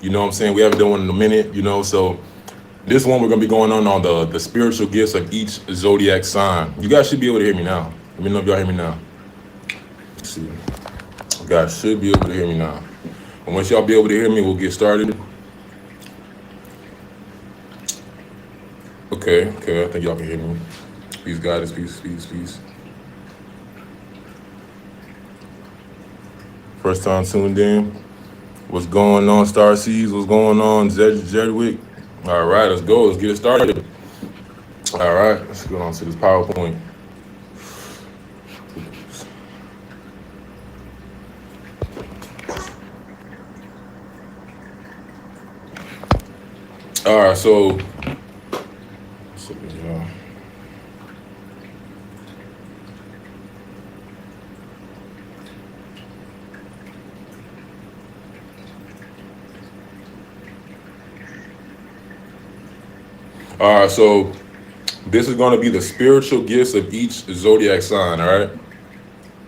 You know what I'm saying? We haven't done one in a minute, you know, so this one we're going to be going on the spiritual gifts of each zodiac sign. You guys should be able to hear me now. Let me know if y'all hear me now. Let's see. You guys should be able to hear me now. And once y'all be able to hear me, we'll get started. Okay, I think y'all can hear me. Peace, guys, peace. First time tuned in. What's going on, Star Seeds? What's going on, Jedwick? All right, let's go. Let's get it started. All right, let's go on to this PowerPoint. All right, so so this is going to be the spiritual gifts of each zodiac sign, all right?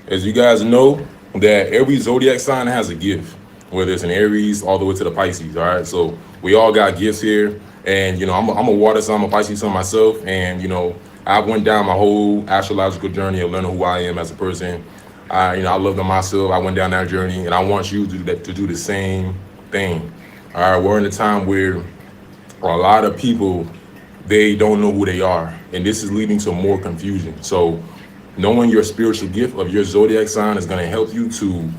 As you guys know, that every zodiac sign has a gift, whether it's an Aries all the way to the Pisces, all right? So we all got gifts here, and, you know, I'm a water sign, I'm a Pisces sign myself, and, you know, I went down my whole astrological journey of learning who I am as a person. I love myself. I went down that journey, and I want you to do the same thing, all right? We're in a time where a lot of people, they don't know who they are, and this is leading to more confusion. So knowing your spiritual gift of your zodiac sign is going to help you to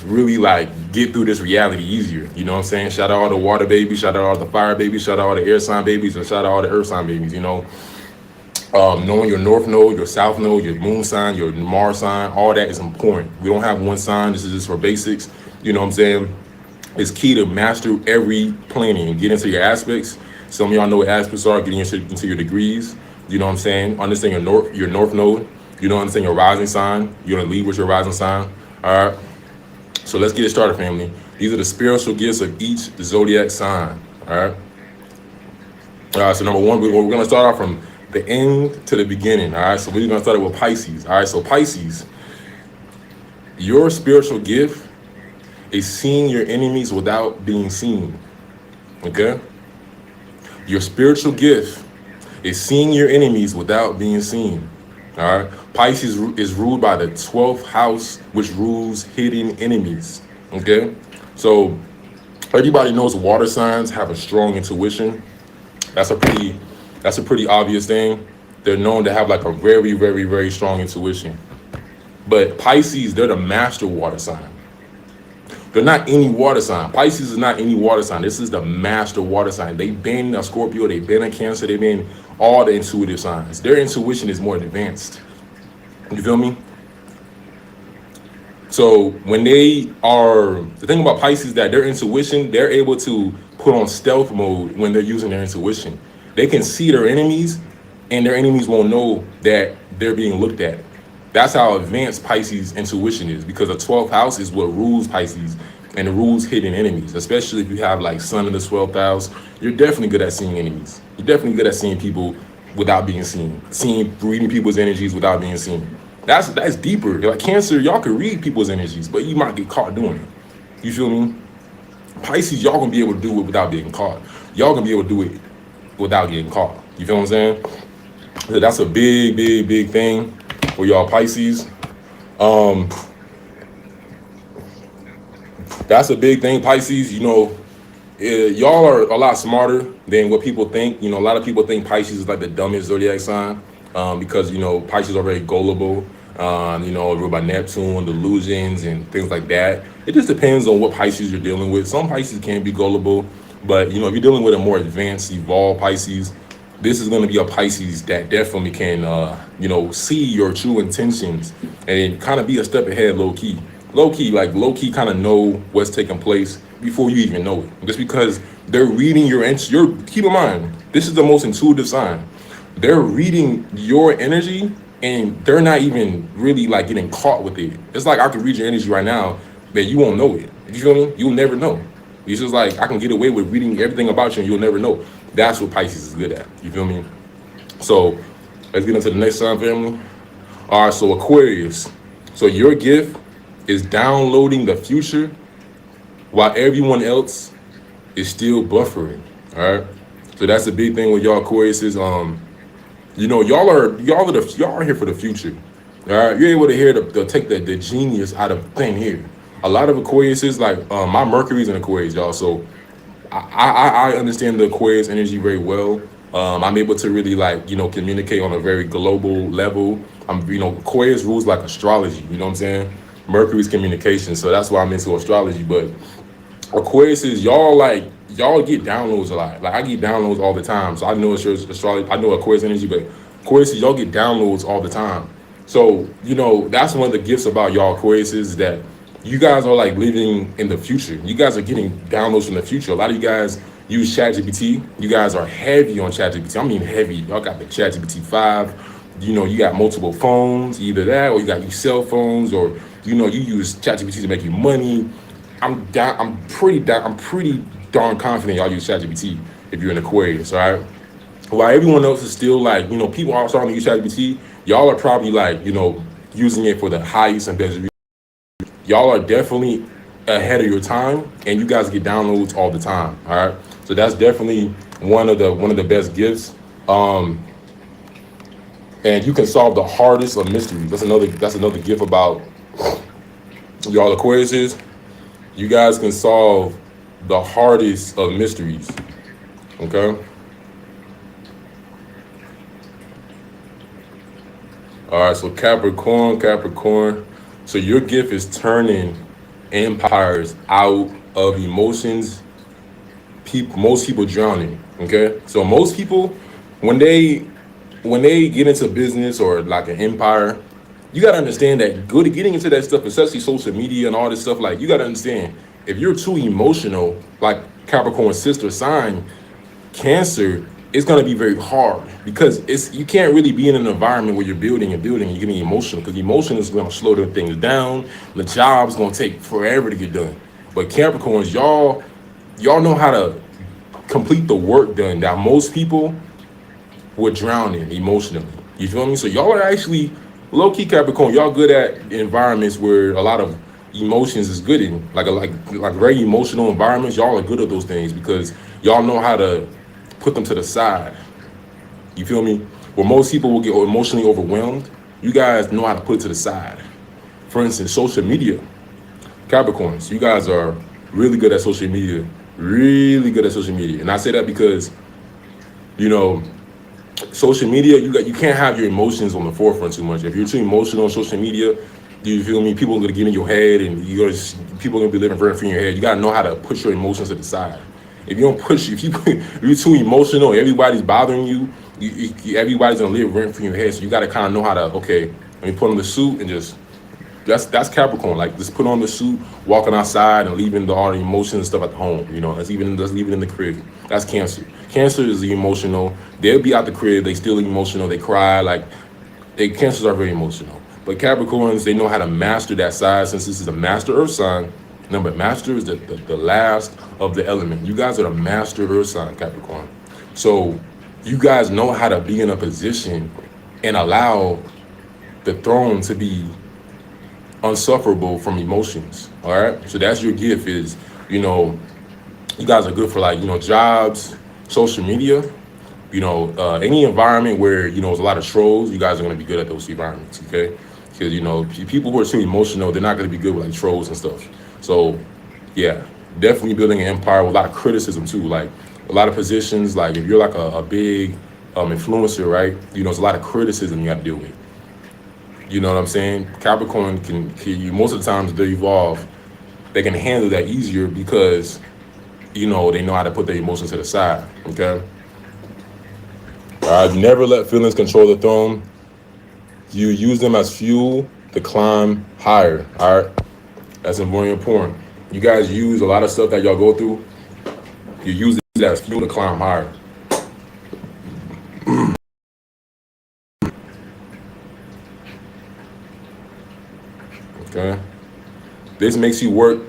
really like get through this reality easier. You know what I'm saying? Shout out all the water babies, shout out all the fire babies, shout out all the air sign babies, and shout out all the earth sign babies. You know, knowing your north node, your south node, your moon sign, your Mars sign, all that is important. We don't have one sign. This is just for basics. You know what I'm saying? It's key to master every planet and get into your aspects. Some of y'all know what aspects are, getting into your degrees. You know what I'm saying? Understand your north node. You know, understand your rising sign. You're gonna lead with your rising sign. All right. So let's get it started, family. These are the spiritual gifts of each zodiac sign. All right. So number one, we're gonna start off from the end to the beginning. All right. So we're gonna start with Pisces. All right. So Pisces, your spiritual gift is seeing your enemies without being seen. Okay. Your spiritual gift is seeing your enemies without being seen. All right. Pisces is ruled by the 12th house, which rules hidden enemies. Okay. So everybody knows water signs have a strong intuition. That's a pretty obvious thing. They're known to have like a very, very, very strong intuition. But Pisces, they're the master water sign. They're not any water sign. Pisces is not any water sign. This is the master water sign. They've been a Scorpio, they've been a Cancer, they've been all the intuitive signs. Their intuition is more advanced. You feel me? So when the thing about Pisces is that their intuition, they're able to put on stealth mode when they're using their intuition. They can see their enemies, and their enemies won't know that they're being looked at. That's how advanced Pisces intuition is, because the 12th house is what rules Pisces and it rules hidden enemies. Especially if you have like sun in the 12th house, you're definitely good at seeing enemies. You're definitely good at seeing people without being seen, reading people's energies without being seen. That's deeper. Like Cancer, y'all can read people's energies, but you might get caught doing it. You feel me? Pisces, y'all gonna be able to do it without being caught. Y'all gonna be able to do it without getting caught. You feel what I'm saying? So that's a big, big, big thing for y'all Pisces. That's a big thing, Pisces. You know, y'all are a lot smarter than what people think. You know, a lot of people think Pisces is like the dumbest zodiac sign because, you know, Pisces are very gullible. You know, ruled by Neptune, delusions, and things like that. It just depends on what Pisces you're dealing with. Some Pisces can be gullible, but, you know, if you're dealing with a more advanced, evolved Pisces, this is going to be a Pisces that definitely can, you know, see your true intentions and kind of be a step ahead low-key. Low-key kind of know what's taking place before you even know it. Just because they're reading keep in mind, this is the most intuitive sign. They're reading your energy and they're not even really like getting caught with it. It's like I can read your energy right now, but you won't know it. You feel me? You'll never know. It's just like I can get away with reading everything about you and you'll never know. That's what Pisces is good at. You feel me? So let's get into the next sign, family. All right, so Aquarius. So your gift is downloading the future while everyone else is still buffering. All right. So that's the big thing with y'all Aquariuses. You know, y'all are here for the future. All right, you're able to hear take the genius out of thin here. A lot of Aquariuses, like my Mercury's in Aquarius, y'all. So I understand the Aquarius energy very well. I'm able to really like, you know, communicate on a very global level. You know, Aquarius rules like astrology. You know what I'm saying? Mercury's communication. So that's why I'm into astrology. But Aquarius is y'all get downloads a lot. Like I get downloads all the time. So I know it's your astrology. I know Aquarius energy, but Aquarius is y'all get downloads all the time. So you know that's one of the gifts about y'all Aquarius is that you guys are like living in the future. You guys are getting downloads from the future. A lot of you guys use ChatGPT. You guys are heavy on ChatGPT. I mean heavy. Y'all got the ChatGPT 5. You know you got multiple phones, either that or you got your cell phones, or you know you use ChatGPT to make you money. I'm pretty darn confident y'all use ChatGPT if you're in Aquarius, all right? While everyone else is still like, you know, people are starting to use ChatGPT, y'all are probably like, you know, using it for the highest and best. Y'all are definitely ahead of your time, and you guys get downloads all the time, all right? So that's definitely one of the best gifts. And you can solve the hardest of mysteries. That's another gift about y'all Aquariuses. You guys can solve the hardest of mysteries, okay? All right, so Capricorn. So your gift is turning empires out of emotions. Most people drowning, okay? So most people, when they get into business or like an empire, you got to understand that getting into that stuff, especially social media and all this stuff, like you got to understand if you're too emotional, like Capricorn's sister sign, Cancer, it's going to be very hard because you can't really be in an environment where you're building and you're getting emotional because emotion is going to slow the things down. The job's going to take forever to get done. But Capricorns, y'all know how to complete the work done that most people would drown in emotionally. You feel me? So y'all are actually low-key Capricorn. Y'all good at environments where a lot of emotions is good in, like very emotional environments. Y'all are good at those things because y'all know how to put them to the side. You feel me? Where most people will get emotionally overwhelmed, you guys know how to put it to the side. For instance, social media. Capricorns, you guys are really good at social media. Really good at social media. And I say that because, you know, social media, you can't have your emotions on the forefront too much. If you're too emotional on social media, you feel me? People are gonna get in your head, and people are gonna be living rent free in your head. You gotta know how to push your emotions to the side. If you don't push, if you're too emotional, everybody's bothering you. Everybody's gonna live rent free in your head. So you gotta kind of know how to. Okay, let me put on the suit and just. That's Capricorn. Like just put on the suit, walking outside, and leaving all the emotions and stuff at home. You know, let's leave it in the crib. That's Cancer. Cancer is the emotional. They'll be out the crib. They still emotional. They cry. Like Cancers are very emotional. But Capricorns, they know how to master that side. Since this is a master Earth sign, remember, master is the last of the element. You guys are the master Earth sign, Capricorn. So you guys know how to be in a position and allow the throne to be unsufferable from emotions. All right. So that's your gift is, you know, you guys are good for like, you know, jobs, social media, you know, any environment where, you know, there's a lot of trolls, you guys are going to be good at those environments. Okay. Because, you know, people who are too emotional, they're not going to be good with like trolls and stuff. So yeah, definitely building an empire with a lot of criticism too. Like a lot of positions, like if you're like a big influencer, right? You know, there's a lot of criticism you have to deal with. You know what I'm saying? Capricorn can most of the times they evolve, they can handle that easier because, you know, they know how to put their emotions to the side. Okay. All right. Never let feelings control the throne. You use them as fuel to climb higher. All right. That's very important. You guys use a lot of stuff that y'all go through. You use it as fuel to climb higher. Okay. This makes you work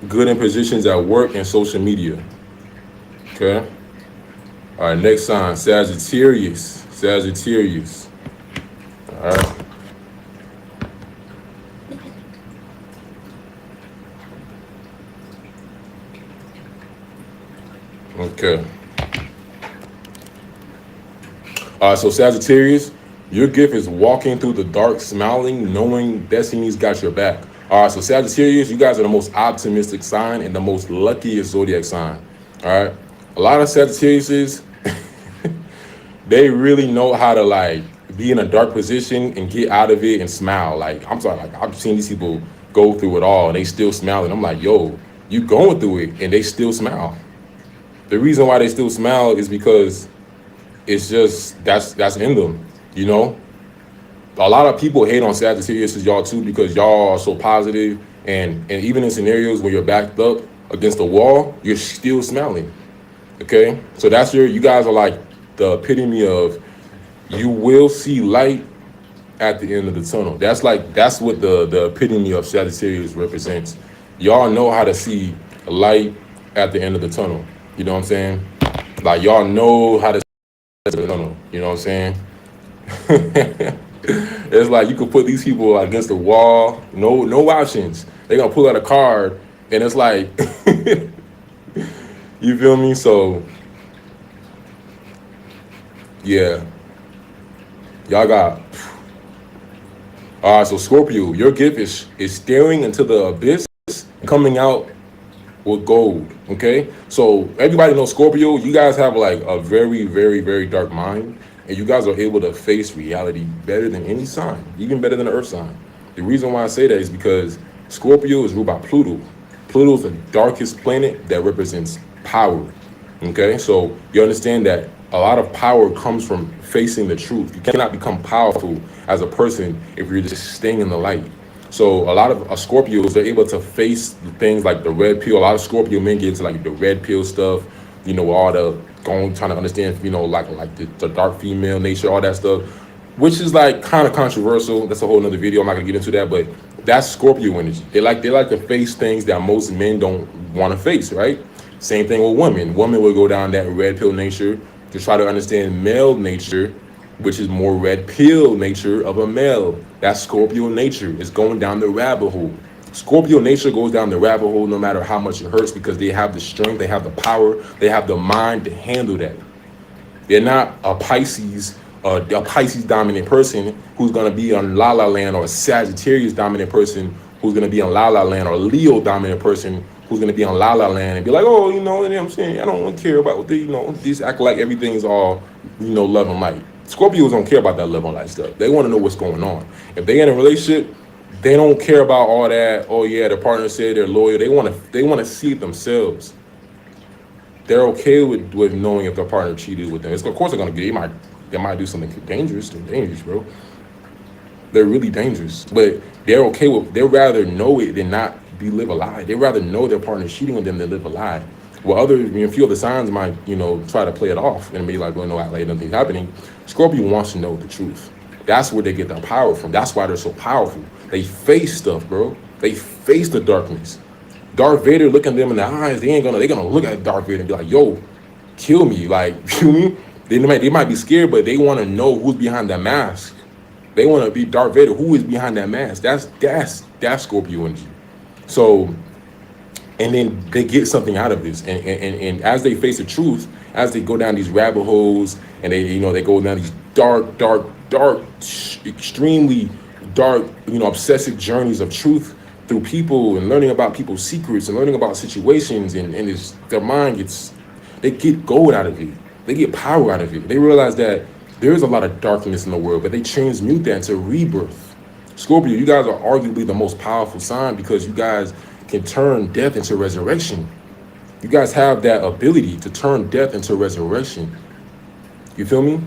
good in positions at work and social media. Okay. All right. Next sign, Sagittarius. Sagittarius. All right. Okay. So Sagittarius, your gift is walking through the dark, smiling, knowing destiny's got your back. All right, so Sagittarius, you guys are the most optimistic sign and the most luckiest zodiac sign. All right, a lot of Sagittariuses, they really know how to like be in a dark position and get out of it and smile. Like I'm sorry, like I've seen these people go through it all and they still smile, and I'm like, yo, you going through it and they still smile. The reason why they still smile is because it's just that's in them, you know. A lot of people hate on Sagittarius as y'all too because y'all are so positive, and even in scenarios where you're backed up against the wall, you're still smiling. Okay, so that's you guys are like the epitome of you will see light at the end of the tunnel. That's what the epitome of Sagittarius represents. Y'all know how to see light at the end of the tunnel. You know what I'm saying? Like y'all know how to see the tunnel. You know what I'm saying? It's like you could put these people against the wall, no options. They're gonna pull out a card, and it's like, you feel me? So, yeah, y'all got. All right, so Scorpio, your gift is staring into the abyss, and coming out with gold. Okay, so everybody knows Scorpio. You guys have like a very, very, very dark mind. And you guys are able to face reality better than any sign, even better than the earth sign. The reason why I say that is because Scorpio is ruled by Pluto. Pluto is the darkest planet that represents power. Okay, so you understand that a lot of power comes from facing the truth. You cannot become powerful as a person if you're just staying in the light. So a lot of Scorpios, they're able to face things like the red pill. A lot of Scorpio men get into like the red pill stuff, you know, all the trying to understand, you know, like the dark female nature, all that stuff, which is like kind of controversial. That's a whole nother video. I'm not gonna get into that, but that's Scorpio energy. They like to face things that most men don't want to face, right? Same thing with women. Women will go down that red pill nature to try to understand male nature, which is more red pill nature of a male. That's Scorpio nature. It's going down the rabbit hole. Scorpio nature goes down the rabbit hole no matter how much it hurts because they have the strength, they have the power, they have the mind to handle that. They're not a Pisces dominant person who's going to be on La La Land, or a Sagittarius dominant person who's going to be on La La Land, or a Leo dominant person who's going to be on La La Land and be like, oh, you know what I'm saying? I don't care about what they, you know, just act like everything's all, you know, love and light. Scorpios don't care about that love and light stuff. They want to know what's going on. If they're in a relationship, they don't care about all that. Oh yeah, the partner said they're loyal. They want to see it themselves. They're okay with knowing if their partner cheated with them. Of course they're gonna get. They might do something dangerous. They're dangerous, bro. They're really dangerous. But they're okay with. They'd rather know it than not live a lie. They'd rather know their partner's cheating with them than live a lie. Well, a few other signs might, you know, try to play it off and be like, well, no, like nothing's happening. Scorpio wants to know the truth. That's where they get their power from. That's why they're so powerful. They face stuff, bro. They face the darkness. Darth Vader looking them in the eyes. They're gonna look at Darth Vader and be like, yo, kill me. Like, feel me? They might be scared, but they want to know who's behind that mask. They want to be Darth Vader. Who is behind that mask? That's Scorpio energy. So, and then they get something out of this. And as they face the truth, as they go down these rabbit holes, and they go down these dark, extremely dark, obsessive journeys of truth through people and learning about people's secrets and learning about situations, and their mind they get gold out of it. They get power out of it. They realize that there is a lot of darkness in the world, but they transmute that into rebirth. Scorpio, you guys are arguably the most powerful sign because you guys can turn death into resurrection. You guys have that ability to turn death into resurrection. You feel me?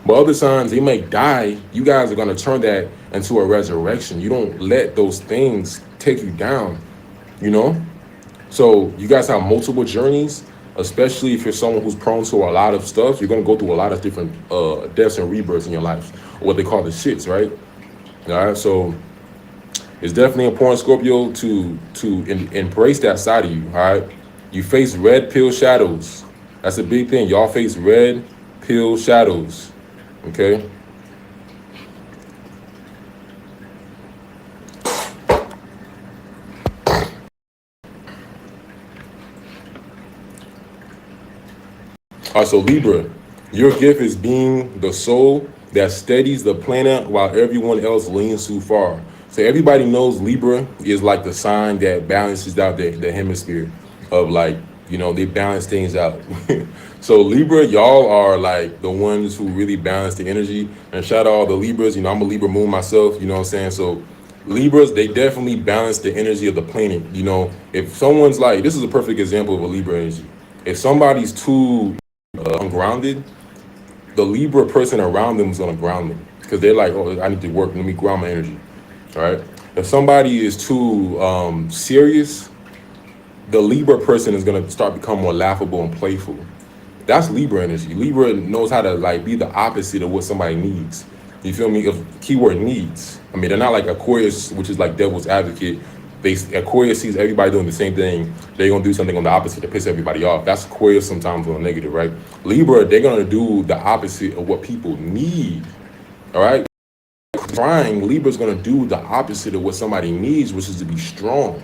But other signs, they may die. You guys are going to turn that into a resurrection. You don't let those things take you down, So you guys have multiple journeys, especially if you're someone who's prone to a lot of stuff. You're going to go through a lot of different deaths and rebirths in your life, or what they call the shits, right? All right, so it's definitely important, Scorpio, to embrace that side of you, all right? You face red pill shadows. That's a big thing. Y'all face red pill shadows, okay? So Libra, your gift is being the soul that steadies the planet while everyone else leans too far. So everybody knows Libra is like the sign that balances out the hemisphere of like, they balance things out. So Libra, y'all are like the ones who really balance the energy. And shout out all the Libras, I'm a Libra moon myself, you know what I'm saying? So Libras, they definitely balance the energy of the planet. If someone's like, this is a perfect example of a Libra energy. If somebody's too ungrounded, the Libra person around them is going to ground them because they're like, oh, I need to work. Let me ground my energy. All right. If somebody is too serious, the Libra person is going to start becoming more laughable and playful. That's Libra energy. Libra knows how to like be the opposite of what somebody needs. You feel me? If keyword needs. I mean, they're not like Aquarius, which is like devil's advocate. Aquarius sees everybody doing the same thing. They're gonna do something on the opposite to piss everybody off. That's Aquarius sometimes on a negative, right? Libra, they're gonna do the opposite of what people need. All right. Crying, Libra's gonna do the opposite of what somebody needs, which is to be strong.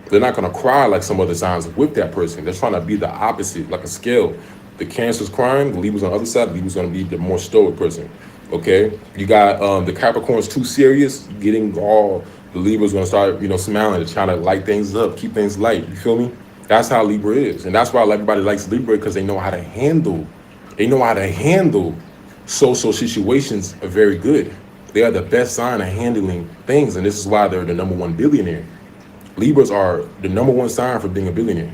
They're not gonna cry like some other signs with that person. They're trying to be the opposite, like a scale. The Cancer's crying, the Libra's on the other side. The Libra's gonna be the more stoic person. Okay, you got the Capricorn's too serious, getting all. The Libra's gonna start, smiling, trying to light things up, keep things light. You feel me? That's how Libra is, and that's why everybody likes Libra because they know how to handle. They know how to handle social situations very good. They are the best sign of handling things, and this is why they're the #1 billionaire. Libras are the #1 sign for being a billionaire.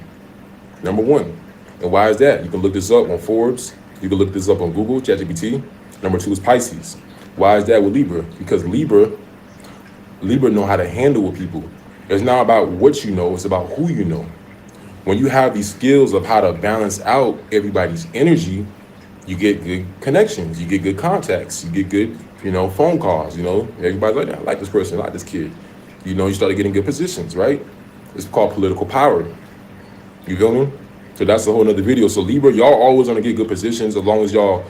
#1. And why is that? You can look this up on Forbes. You can look this up on Google, ChatGPT. #2 is Pisces. Why is that with Libra? Because Libra know how to handle with people. It's not about what you know, it's about who you know. When you have these skills of how to balance out everybody's energy, you get good connections, you get good contacts, you get good, phone calls, everybody's like, I like this person, I like this kid. You started getting good positions, right? It's called political power. You feel me? So that's a whole nother video. So Libra, y'all always gonna get good positions as long as y'all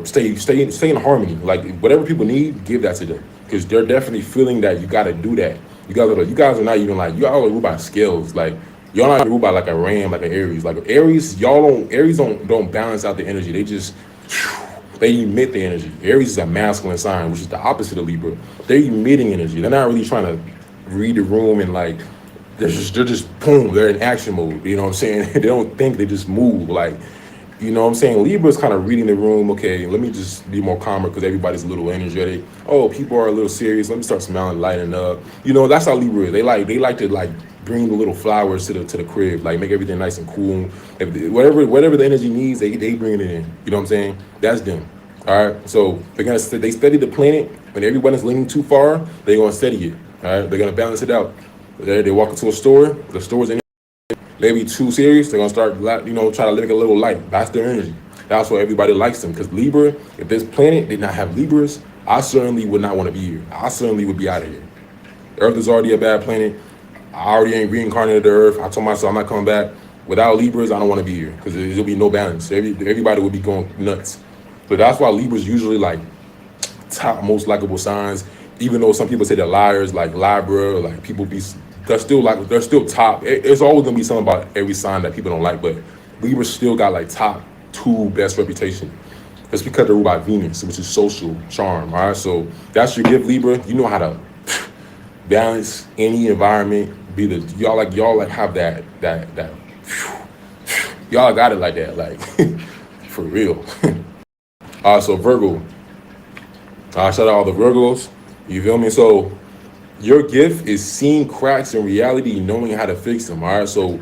stay in harmony. Like whatever people need, give that to them. Because they're definitely feeling that you gotta do that. You guys are not even like, y'all are ruled by scales. Like y'all not ruled by like a ram, like an Aries. Like Aries, Aries don't balance out the energy. They emit the energy. Aries is a masculine sign, which is the opposite of Libra. They're emitting energy. They're not really trying to read the room and like, they're just boom, they're in action mode. You know what I'm saying? They don't think, they just move. Like, you know what I'm saying? Libra's kind of reading the room. Okay, let me just be more calmer because everybody's a little energetic. Oh, people are a little serious. Let me start smiling, lighting up. That's how Libra is. They like to like bring the little flowers to the crib, like make everything nice and cool. Whatever the energy needs, they bring it in. You know what I'm saying? That's them. All right. So they study the planet. When everybody's leaning too far, they're gonna study it. All right. They're gonna balance it out. They walk into a store. The store's in. Maybe too serious, they're gonna start, try to live a little light. That's their energy. That's why everybody likes them. Because Libra, if this planet did not have Libras, I certainly would not want to be here. I certainly would be out of here. Earth is already a bad planet. I already ain't reincarnated to Earth. I told myself I'm not coming back. Without Libras, I don't want to be here because there'll be no balance. Everybody would be going nuts. So that's why Libras usually like top most likable signs. Even though some people say they're liars, like Libra, like people be. They're still top. It's always gonna be something about every sign that people don't like, but Libra still got like top 2 best reputation. It's because they're ruled by Venus, which is social charm. All right, so that's your gift, Libra. You know how to balance any environment. Y'all have that y'all got it like that, like for real. So Virgo. Shout out all the Virgos. You feel me? So. Your gift is seeing cracks in reality, knowing how to fix them, all right? So,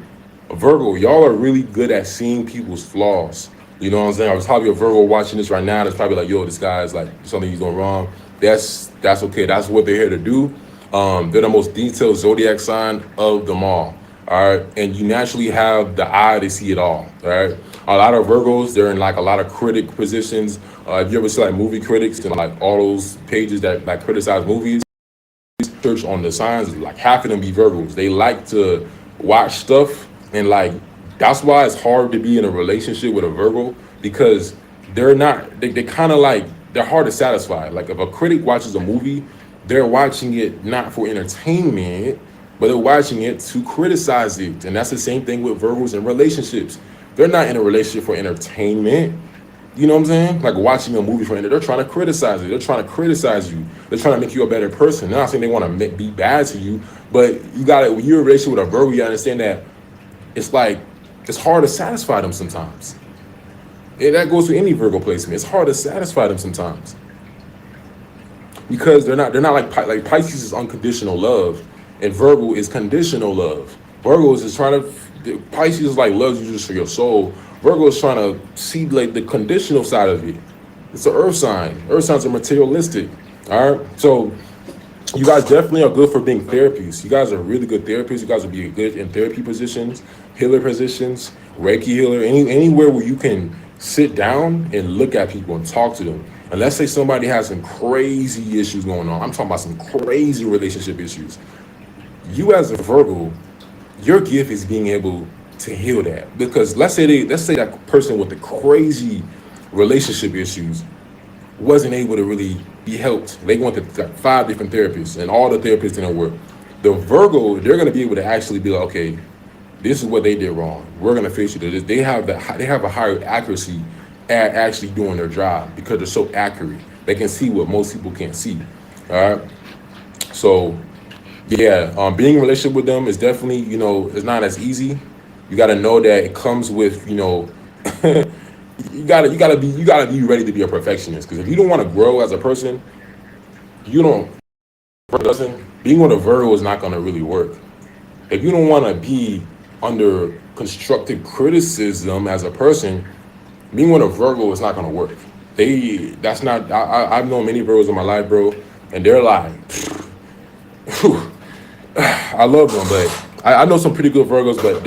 Virgo, y'all are really good at seeing people's flaws. You know what I'm saying? I was probably a Virgo watching this right now that's probably like, yo, this guy's like, something he's doing wrong. That's okay. That's what they're here to do. They're the most detailed Zodiac sign of them all right? And you naturally have the eye to see it all right? A lot of Virgos, they're in like a lot of critic positions. If you ever see like movie critics and like all those pages that like criticize movies, research on the signs, like half of them be Virgos. They like to watch stuff, and like that's why it's hard to be in a relationship with a Virgo, because they're kind of like, they're hard to satisfy. Like if a critic watches a movie, they're watching it not for entertainment, but they're watching it to criticize it. And that's the same thing with Virgos in relationships. they're not in a relationship for entertainment. You know what I'm saying? Like watching a movie for entertainment. They're trying to criticize it. They're trying to criticize you. They're trying to make you a better person. They're not saying they want to be bad to you, but you got to, when you're in a relationship with a Virgo, you understand that it's like, it's hard to satisfy them sometimes. And that goes to any Virgo placement. It's hard to satisfy them sometimes because they're not like Pisces is unconditional love, and Virgo is conditional love. Virgo is just trying to, Pisces is like loves you just for your soul. Virgo is trying to see like the conditional side of it. It's an earth sign. Earth signs are materialistic. All right, so you guys definitely are good for being therapists. You guys are really good therapists. You guys will be good in therapy positions, healer positions, Reiki healer, anywhere where you can sit down and look at people and talk to them. And let's say somebody has some crazy issues going on. I'm talking about some crazy relationship issues. You as a Virgo, your gift is being able to heal that. Because let's say that person with the crazy relationship issues wasn't able to really be helped. They went to like 5 different therapists and all the therapists didn't work. The Virgo, they're going to be able to actually be like, okay, this is what they did wrong. We're going to fix it. They have a higher accuracy at actually doing their job because they're so accurate. They can see what most people can't see. All right. So yeah, being in a relationship with them is definitely, it's not as easy. You got to know that it comes with, you gotta be ready to be a perfectionist. Because if you don't want to grow as a person, being with a Virgo is not going to really work. If you don't want to be under constructive criticism as a person, being with a Virgo is not going to work. I've known many Virgos in my life, bro, and they're like, I love them, but I know some pretty good Virgos, but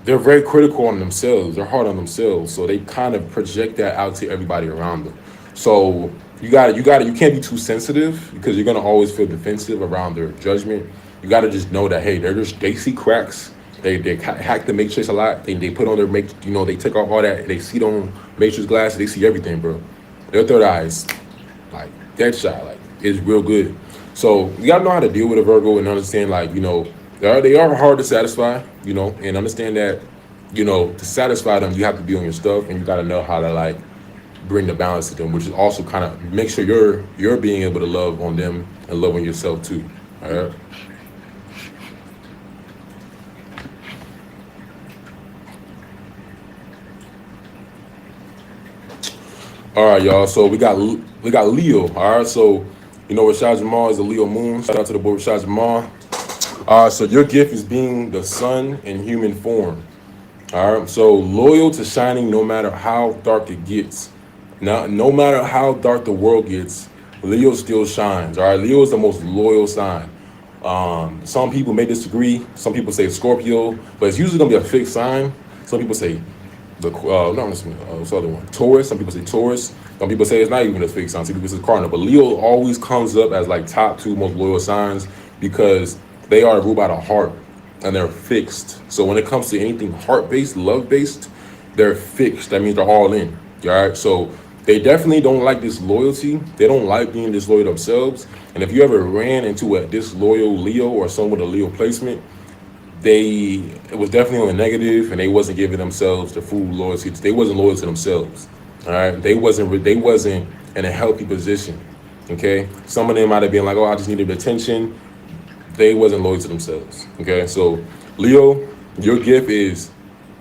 they're very critical on themselves. They're hard on themselves, so they kind of project that out to everybody around them. So you can't be too sensitive because you're gonna always feel defensive around their judgment. You gotta just know that, hey, they see cracks. They hack the matrix a lot. They put on their they take off all that. They see on matrix glasses. They see everything, bro. Their third eyes, like Deadshot, like is real good. So you gotta know how to deal with a Virgo and understand, like, they are hard to satisfy, and understand that, to satisfy them, you have to be on your stuff, and you gotta know how to like bring the balance to them, which is also kind of make sure you're being able to love on them and love on yourself too. All right. All right, y'all. So we got Leo. All right. So Rashad Jamal is a Leo moon. Shout out to the boy Rashad Jamal. So your gift is being the sun in human form. All right. So loyal to shining no matter how dark it gets. Now, no matter how dark the world gets, Leo still shines. All right. Leo is the most loyal sign. Some people may disagree. Some people say Scorpio, but it's usually gonna be a fixed sign. Some people say what's the other one? Taurus. Some people say Taurus. Some people say it's not even a fixed sign. Some people say Cardinal. But Leo always comes up as like top 2 most loyal signs because they are ruled by the heart and they're fixed. So when it comes to anything heart-based, love-based, they're fixed. That means they're all in. All right. So they definitely don't like disloyalty. They don't like being disloyal themselves. And if you ever ran into a disloyal Leo or someone with a Leo placement, it was definitely on the negative, and they wasn't giving themselves the full loyalty. They wasn't loyal to themselves. All right. They wasn't in a healthy position. Okay. Some of them might have been like, oh, I just needed attention. They wasn't loyal to themselves. Okay. So Leo, your gift is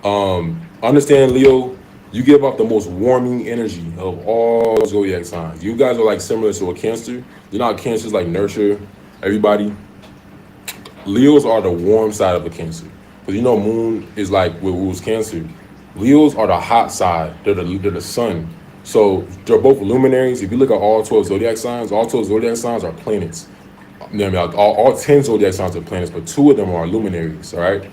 understand, Leo, you give off the most warming energy of all zodiac signs. You guys are like similar to a Cancer. Cancers like nurture everybody. Leos are the warm side of a Cancer. Because moon is like what rules Cancer. Leos are the hot side. They're the sun. So they're both luminaries. If you look at all 12 zodiac signs are planets. All 10 zodiac signs are planets, but 2 of them are luminaries. All right.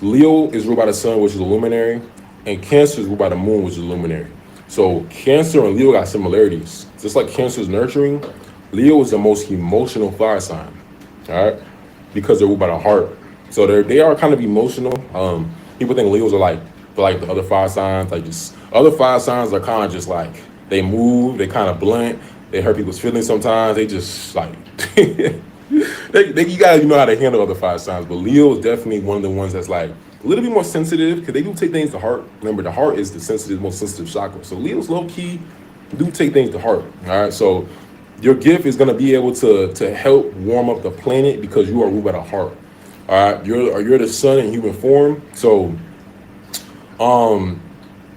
Leo is ruled by the sun, which is a luminary, and Cancer is ruled by the moon, which is a luminary. So Cancer and Leo got similarities. Just like Cancer is nurturing, Leo is the most emotional fire sign. All right. Because they're ruled by the heart. So they are kind of emotional. People think Leos are like the other 5 signs. Like just other 5 signs are kind of just like they move, they kind of blunt, they hurt people's feelings sometimes. They just like you gotta know how to handle other 5 signs. But Leo is definitely one of the ones that's like a little bit more sensitive because they do take things to heart. Remember, the heart is the sensitive, most sensitive chakra. So Leos low key do take things to heart. All right. So your gift is going to be able to help warm up the planet because you are ruled by the heart. All right. You're the sun in human form. So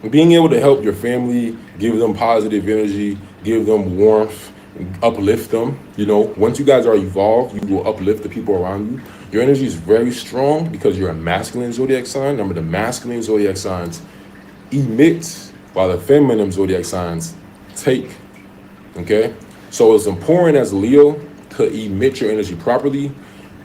being able to help your family, give them positive energy, give them warmth, uplift them. You know, once you guys are evolved, you will uplift the people around you. Your energy is very strong because you're a masculine zodiac sign. Remember, the masculine zodiac signs emit while the feminine zodiac signs take. Okay, so it's important as a Leo to emit your energy properly.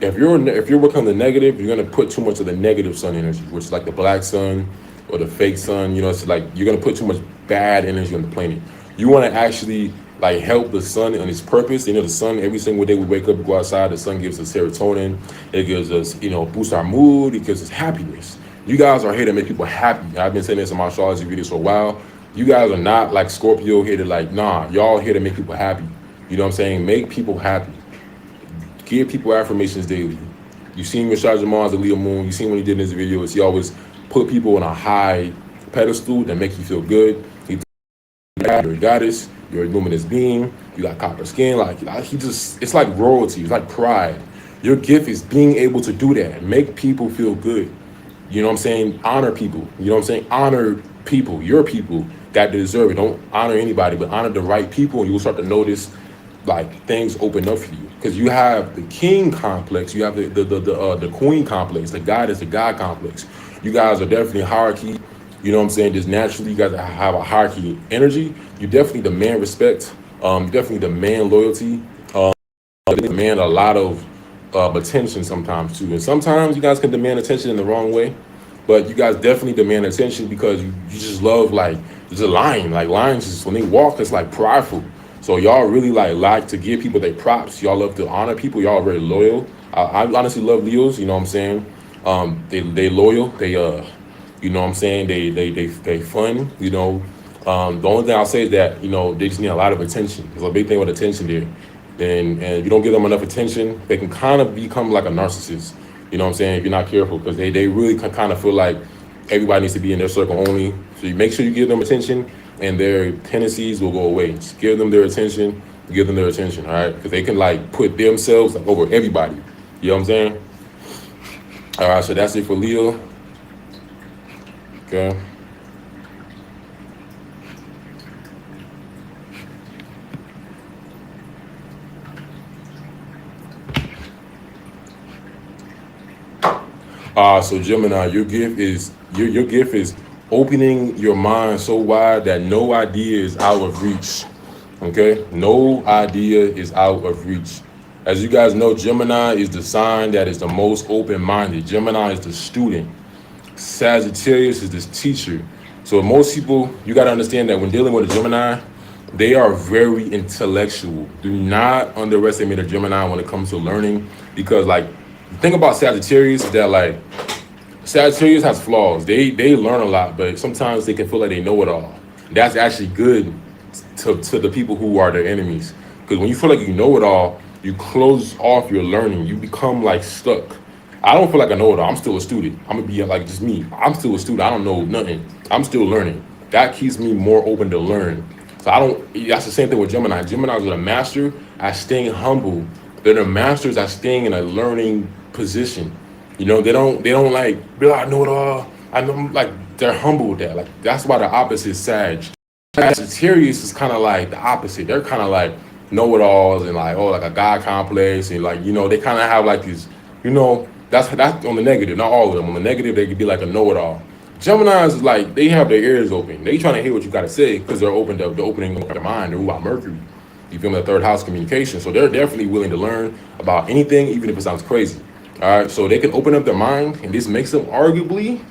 If you're working on the negative, you're gonna put too much of the negative sun energy, which is like the black sun or the fake sun. You know, it's like you're gonna put too much bad energy on the planet. You want to actually like help the sun on its purpose. You know, the sun, every single day we wake up, we go outside, the sun gives us serotonin. It gives us, you know, boosts our mood. It gives us happiness. You guys are here to make people happy. I've been saying this in my astrology videos for a while. You guys are not like Scorpio here to like, nah, y'all here to make people happy. You know what I'm saying? Make people happy. Give people affirmations daily. You've seen Rashad Jamal as a Leo moon. You've seen when he did in his videos, he always put people on a high pedestal that make you feel good. You're a goddess, you're a luminous being, you got copper skin, like he just, it's like royalty, it's like pride. Your gift is being able to do that, make people feel good. You know what I'm saying? Honor people, you know what I'm saying? Honor people, your people that deserve it. Don't honor anybody, but honor the right people, and you'll start to notice like things open up for you. Because you have the king complex, you have the queen complex, the goddess, the god complex. You guys are definitely hierarchy. You know what I'm saying? Just naturally, you guys have a hierarchy energy. You definitely demand respect. You definitely demand loyalty. You demand a lot of attention sometimes too. And sometimes you guys can demand attention in the wrong way. But you guys definitely demand attention because you just love like just a lion. Like lions, just when they walk, it's like prideful. So y'all really like to give people their props. Y'all love to honor people. Y'all are very loyal. I honestly love Leos. You know what I'm saying? They loyal. They you know what I'm saying? They fun, you know. The only thing I'll say is that, you know, they just need a lot of attention. There's a big thing with attention there. And if you don't give them enough attention, they can kind of become like a narcissist. You know what I'm saying? If you're not careful, because they really kind of feel like everybody needs to be in their circle only. So you make sure you give them attention and their tendencies will go away. Just give them their attention, all right? Because they can like put themselves like over everybody. You know what I'm saying? All right, so that's it for Leo. Okay. So Gemini, your gift is your gift is opening your mind so wide that no idea is out of reach. Okay, no idea is out of reach. As you guys know, Gemini is the sign that is the most open-minded. Gemini is the student. Sagittarius is this teacher. So most people, you got to understand that when dealing with a Gemini, they are very intellectual. Do not underestimate a Gemini when it comes to learning, because like the thing about Sagittarius is that like Sagittarius has flaws. They learn a lot, but sometimes they can feel like they know it all. That's actually good to the people who are their enemies, because when you feel like you know it all, you close off your learning. You become like stuck. I don't feel like I know it all. I'm still a student. I'm gonna be like just me. I'm still a student. I don't know nothing. I'm still learning. That keeps me more open to learn. So that's the same thing with Gemini. Geminis are the master at staying humble. They're the masters at staying in a learning position. You know, they don't like be like, I know it all. I know, like they're humble with that. Like that's why the opposite is Sag. Sagittarius is kind of like the opposite. They're kind of like know-it-alls and like, oh, like a God complex, and like, you know, they kind of have like these, you know, that's on the negative, not all of them. On the negative, they could be like a know-it-all. Geminis is like, they have their ears open. They trying to hear what you got to say because they're opening their mind. They're ruled by Mercury. You feel me? The third house communication. So they're definitely willing to learn about anything, even if it sounds crazy. All right, so they can open up their mind, and this makes them arguably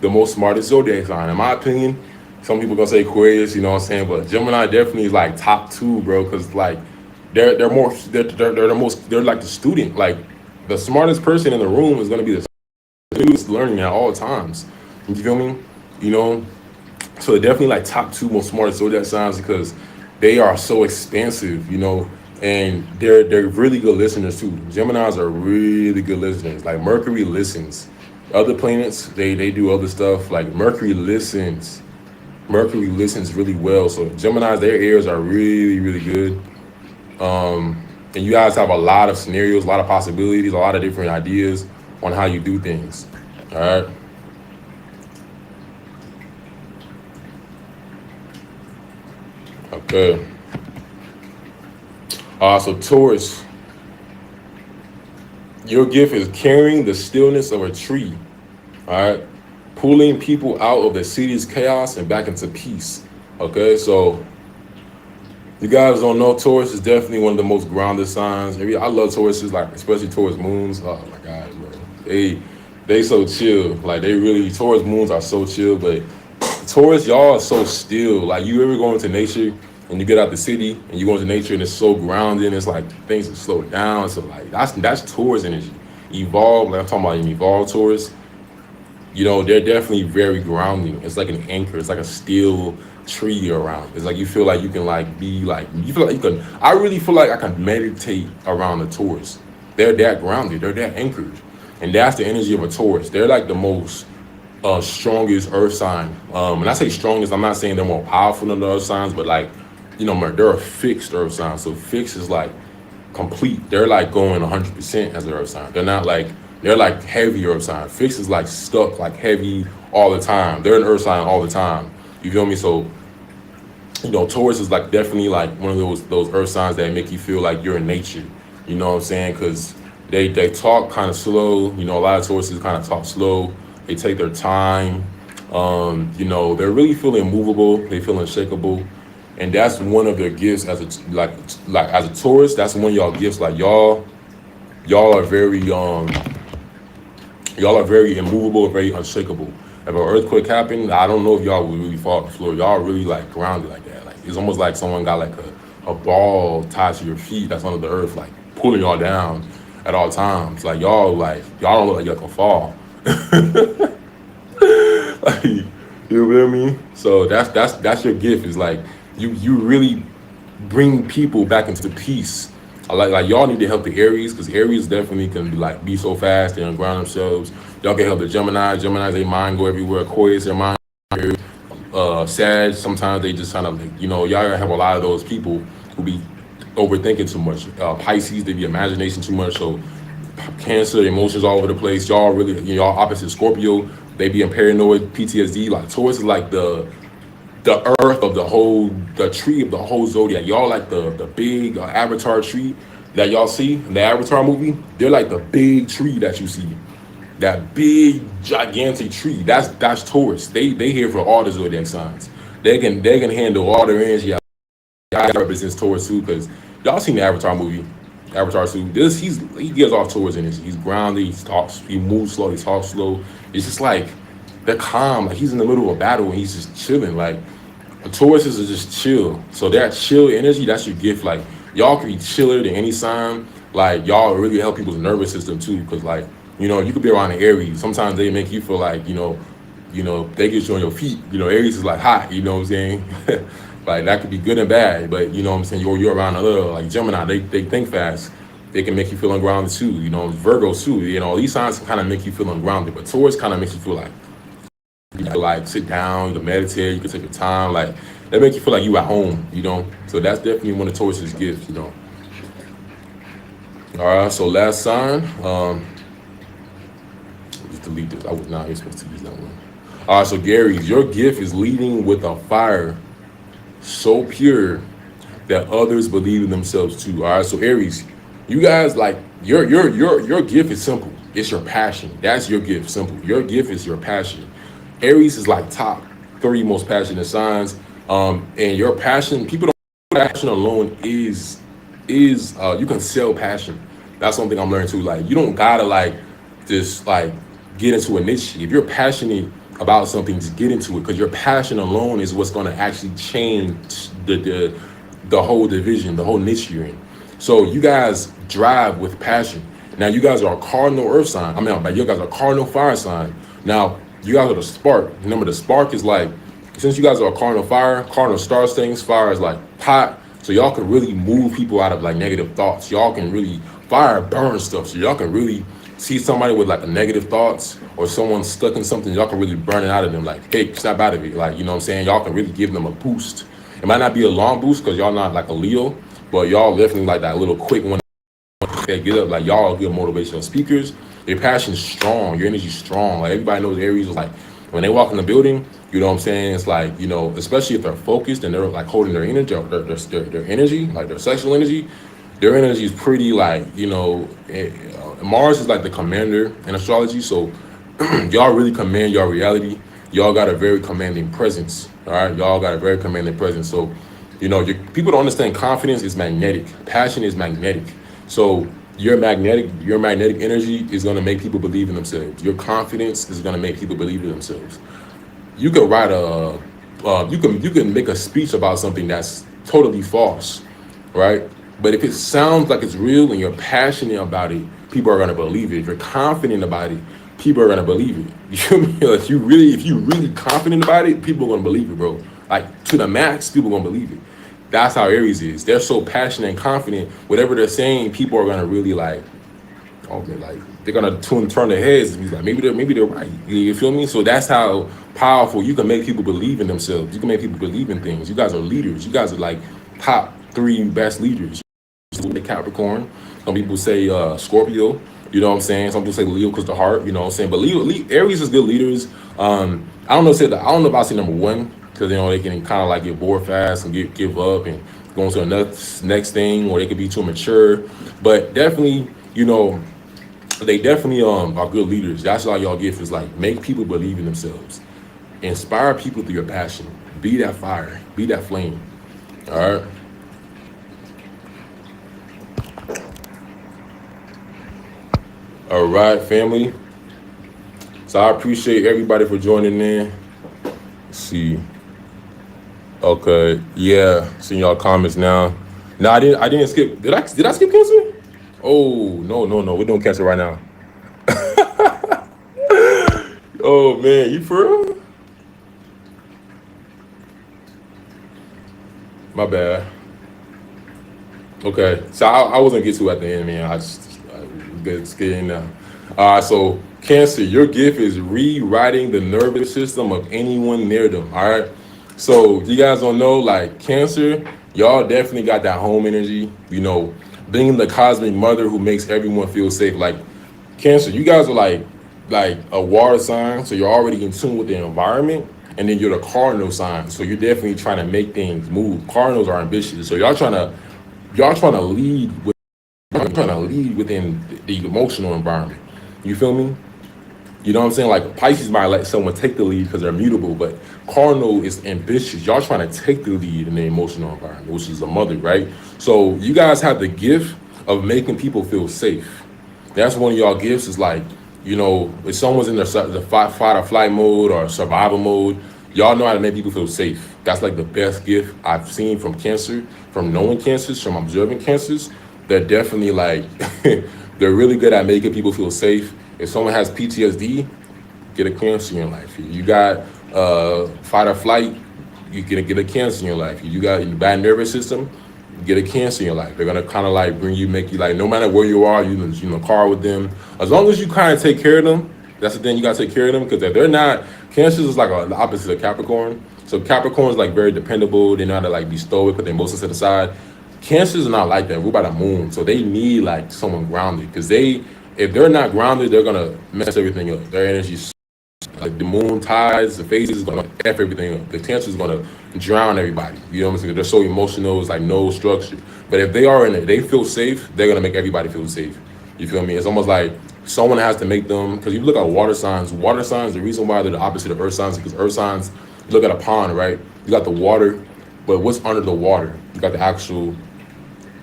the most smartest zodiac sign, in my opinion. Some people gonna say Aquarius, you know what I'm saying, but Gemini definitely is like top 2, bro, because like they're the most, they're like the student. Like the smartest person in the room is gonna be the student learning at all times. You feel me? You know, so they're definitely like top 2 most smartest zodiac signs because they are so expansive, you know, and they're really good listeners too. Geminis are really good listeners. Like Mercury listens. Other planets, they do other stuff. Like Mercury listens. Mercury listens really well. So Gemini's, their ears are really, really good. And you guys have a lot of scenarios, a lot of possibilities, a lot of different ideas on how you do things. All right. Okay. So Taurus, your gift is carrying the stillness of a tree. All right. Pulling people out of the city's chaos and back into peace. Okay. So you guys don't know, Taurus is definitely one of the most grounded signs. I love Tauruses, like especially Taurus moons. Oh my God, bro. They so chill. Like they really, Taurus moons are so chill, but Taurus, y'all are so still. Like you ever go into nature and you get out the city and you go into nature and it's so grounded, it's like things are slowed down. So like that's Taurus energy. Evolve, like I'm talking about an evolved Taurus. You know, they're definitely very grounding. It's like an anchor. It's like a steel tree around. It's like you feel like you can like be like, you feel like you can, I really feel like I can meditate around the Taurus. They're that grounded. They're that anchored. And that's the energy of a Taurus. They're like the most strongest earth sign. When I say strongest, I'm not saying they're more powerful than the earth signs, but like, you know, they're a fixed earth sign. So fixed is like complete. They're like going 100% as an earth sign. They're not like, they're like heavy earth sign. Fixed is like stuck, like heavy all the time. They're an earth sign all the time. You feel me? So, you know, Taurus is like definitely like one of those earth signs that make you feel like you're in nature. You know what I'm saying? Because they talk kind of slow. You know, a lot of Tauruses kind of talk slow. They take their time. You know, they're really feeling immovable. They feel unshakable. And that's one of their gifts as a like as a Taurus. That's one of y'all gifts. Like y'all are very immovable, very unshakable. If an earthquake happened, I don't know if y'all would really fall to the floor. Y'all really like grounded like that. Like it's almost like someone got like a ball tied to your feet that's under the earth, like pulling y'all down at all times. Like y'all don't look like y'all can fall. Like, you know what I mean? So that's your gift. Is like you really bring people back into peace. Like y'all need to help the Aries, because Aries definitely can be so fast and ground themselves. Y'all can help the Gemini. Gemini's, they mind go everywhere. Aquarius, their mind Sag, sometimes they just kind of like, you know, y'all have a lot of those people who be overthinking too much. Pisces, they be imagination too much. So Cancer, emotions all over the place. Y'all really, you know, y'all opposite Scorpio, they be in paranoid, PTSD. Like Taurus is like the earth of the tree of the whole zodiac. Y'all like the big Avatar tree that y'all see in the Avatar movie. They're like the big tree that you see. That big gigantic tree. That's Taurus. They here for all the zodiac signs. They can handle all their energy. I represents Taurus too, because y'all seen the Avatar movie. Avatar 2. He gives off Taurus energy. He's grounded, he moves slow, he talks slow. It's just like they're calm, like he's in the middle of a battle and he's just chilling. Like Tauruses are just chill. So that chill energy, that's your gift. Like y'all can be chiller than any sign. Like y'all really help people's nervous system too, because like, you know, you could be around an Aries. Sometimes they make you feel like, you know, they get you on your feet. You know, Aries is like hot, you know what I'm saying? Like that could be good and bad, but you know what I'm saying, you're around another, like Gemini, they think fast. They can make you feel ungrounded too, you know, Virgo too, you know, these signs kind of make you feel ungrounded, but Taurus kind of makes you feel like you can like sit down, you can meditate, you can take your time, like they make you feel like you at home, you know. So that's definitely one of Taurus's gifts, you know. All right, so last sign, just delete this. I was not supposed to use that one. All right, so Gary's, your gift is leading with a fire so pure that others believe in themselves too. All right, so Aries, you guys, like your gift is simple. It's your passion. That's your gift. Simple. Your gift is your passion. Aries is like top 3 most passionate signs. And your passion, people don't, passion alone is you can sell passion. That's something I'm learning too. Like you don't gotta like just like get into a niche. If you're passionate about something, just get into it, because your passion alone is what's going to actually change the whole division, the whole niche you're in. So you guys drive with passion. Now you guys are a cardinal earth sign. You guys are a cardinal fire sign. Now you guys are the spark. Remember, the spark is like, since you guys are a cardinal fire, cardinal starts things, fire is like hot. So y'all can really move people out of like negative thoughts. Y'all can really, fire burn stuff. So y'all can really see somebody with like a negative thoughts or someone stuck in something, y'all can really burn it out of them. Like, hey, snap out of it. Like, you know what I'm saying? Y'all can really give them a boost. It might not be a long boost because y'all not like a Leo, but y'all definitely like that little quick one. Get up, like y'all good motivational speakers. Your passion's strong, your energy's strong. Like everybody knows Aries is like when they walk in the building, you know what I'm saying? It's like, you know, especially if they're focused and they're like holding their energy, their energy, like their sexual energy, their energy is pretty like, you know, Mars is like the commander in astrology. So y'all really command your reality. Y'all got a very commanding presence. All right, y'all got a very commanding presence. So, you know, people don't understand confidence is magnetic. Passion is magnetic. So your magnetic energy is going to make people believe in themselves. Your confidence is going to make people believe in themselves. You could write you can make a speech about something that's totally false, right? But if it sounds like it's real and you're passionate about it, people are going to believe it. If you're confident about it, people are going to believe it. You feel me? Like if you really confident about it, people are going to believe it, bro. Like to the max, people are going to believe it. That's how Aries is. They're so passionate and confident. Whatever they're saying, people are gonna really like, okay, like they're gonna turn their heads and be like, maybe they're right. You feel me? So that's how powerful you can make people believe in themselves. You can make people believe in things. You guys are leaders. You guys are like top 3 best leaders. Capricorn. Some people say Scorpio. You know what I'm saying? Some people say Leo because the heart. You know what I'm saying? But Aries is good leaders. I don't know if I say number 1. Because, you know, they can kind of like get bored fast and give up and go into the next thing, or they could be too mature. But definitely, you know, they definitely are good leaders. That's all y'all gift is like make people believe in themselves. Inspire people through your passion. Be that fire. Be that flame. All right. All right, family. So I appreciate everybody for joining in. Let's see. Okay, yeah, seeing y'all comments now. No, I didn't skip. Did I skip Cancer? Oh, no. We're doing Cancer right now. Oh man, you for real? My bad. Okay, so I wasn't get to at the end, man. I get in now. So Cancer, your gift is rewriting the nervous system of anyone near them. All right. So you guys don't know, like Cancer, y'all definitely got that home energy, you know, being the cosmic mother who makes everyone feel safe. Like Cancer, you guys are like a water sign, so you're already in tune with the environment, and then you're the cardinal sign, so you're definitely trying to make things move. Cardinals are ambitious, so y'all trying to lead within the emotional environment. You feel me? You know what I'm saying? Like Pisces might let someone take the lead because they're mutable, but Cardinal is ambitious. Y'all trying to take the lead in the emotional environment, which is a mother, right? So you guys have the gift of making people feel safe. That's one of y'all gifts is like, you know, if someone's in the fight or flight mode or survival mode, y'all know how to make people feel safe. That's like the best gift I've seen from Cancer, from knowing Cancers, from observing Cancers. They're definitely like, they're really good at making people feel safe. If someone has PTSD, get a Cancer in your life. You got fight or flight, you get a Cancer in your life. You got a bad nervous system, get a Cancer in your life. They're gonna kind of like make you like, no matter where you are, you in the car with them. As long as you kind of take care of them, that's the thing, you gotta take care of them, because if they're not, Cancers is like the opposite of Capricorn. So Capricorn is like very dependable. They know how to like be stoic, put their emotions to the side. Cancers are not like that. We're by the moon, so they need like someone grounded, because if they're not grounded, they're gonna mess everything up. Their energy's like the moon tides, the phases is gonna F everything up. The Cancer is gonna drown everybody. You know what I'm saying? They're so emotional, it's like no structure. But if they are in it, they feel safe, they're gonna make everybody feel safe. You feel me? It's almost like someone has to make them, because you look at water signs, the reason why they're the opposite of earth signs is because earth signs, you look at a pond, right? You got the water, but what's under the water? You got the actual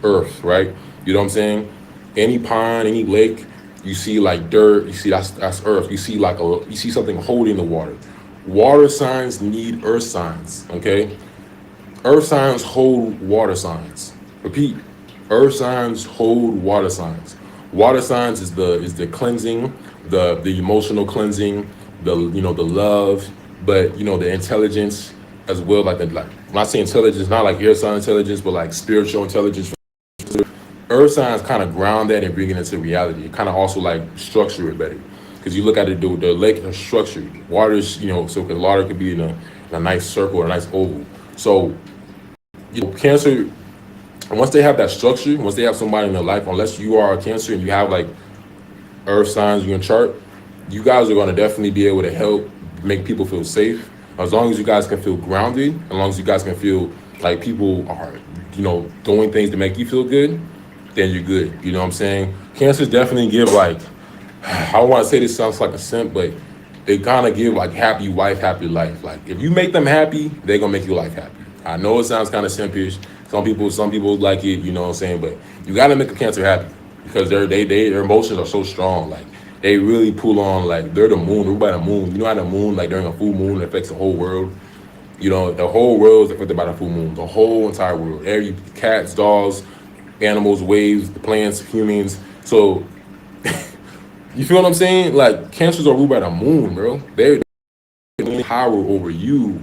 earth, right? You know what I'm saying? Any pond, any lake, you see like dirt, you see that's earth. You see something holding the water. Water signs need earth signs, okay? Earth signs hold water signs. Repeat, earth signs hold water signs. Water signs is the cleansing, the emotional cleansing, the love, but the intelligence as well. Like when I say intelligence, not like air sign intelligence, but like spiritual intelligence. Earth signs kind of ground that and bring it into reality. It kind of also like structure it better. Because you look at it, the lake is structured. Water is, so the water could be in a nice circle or a nice oval. So, Cancer, once they have that structure, once they have somebody in their life, unless you are a Cancer and you have like Earth signs in your chart, you guys are going to definitely be able to help make people feel safe. As long as you guys can feel grounded, as long as you guys can feel like people are, doing things to make you feel good, then you're good. You know what I'm saying? Cancers definitely give like, I don't want to say this sounds like a simp, but they kind of give like happy wife, happy life. Like if you make them happy, they're gonna make your life happy. I know it sounds kind of simpish. Some people like it, you know what I'm saying? But you gotta make a Cancer happy because their emotions are so strong. Like they really pull on, like they're the moon, they're by the moon. You know how the moon, like during a full moon, affects the whole world. The whole world is affected by the full moon. The whole entire world. Every cats, dogs, animals, waves, the plants, humans. So you feel what I'm saying? Like Cancers are ruled by the moon, bro. They're power over you.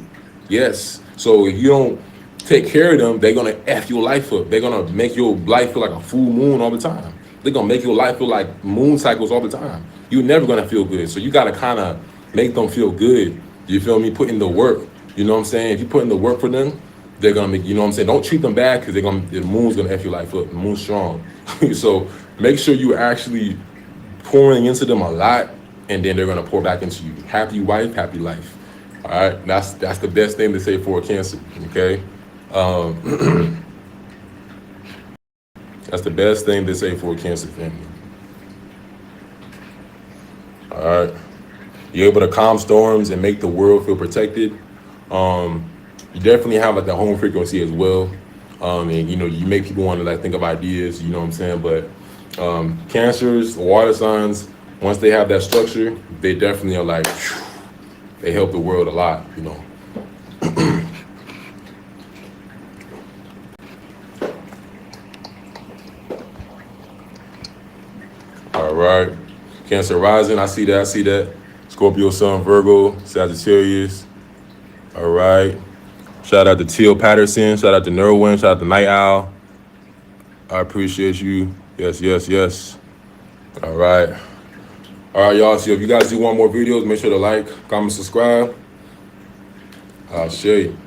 Yes. So if you don't take care of them, they're gonna F your life up. They're gonna make your life feel like a full moon all the time. They're gonna make your life feel like moon cycles all the time. You're never gonna feel good. So you gotta kind of make them feel good. You feel me? Put in the work. You know what I'm saying? If you put in the work for them, they're gonna make, you know what I'm saying? Don't treat them bad because the moon's gonna F your life up. The moon's strong. So make sure you actually pouring into them a lot, and then they're gonna pour back into you. Happy wife, happy life. All right, that's the best thing to say for a Cancer. Okay, that's the best thing to say for a Cancer family. All right, you're able to calm storms and make the world feel protected. You definitely have like the home frequency as well, and you make people want to like think of ideas. You know what I'm saying? But Cancers, water signs, once they have that structure, they definitely are like, they help the world a lot, All right. Cancer rising, I see that. Scorpio, Sun, Virgo, Sagittarius. All right. Shout out to Teal Patterson. Shout out to Nerwin. Shout out to Night Owl. I appreciate you. Yes. All right, y'all. So if you guys do want more videos, make sure to like, comment, subscribe. I'll share you.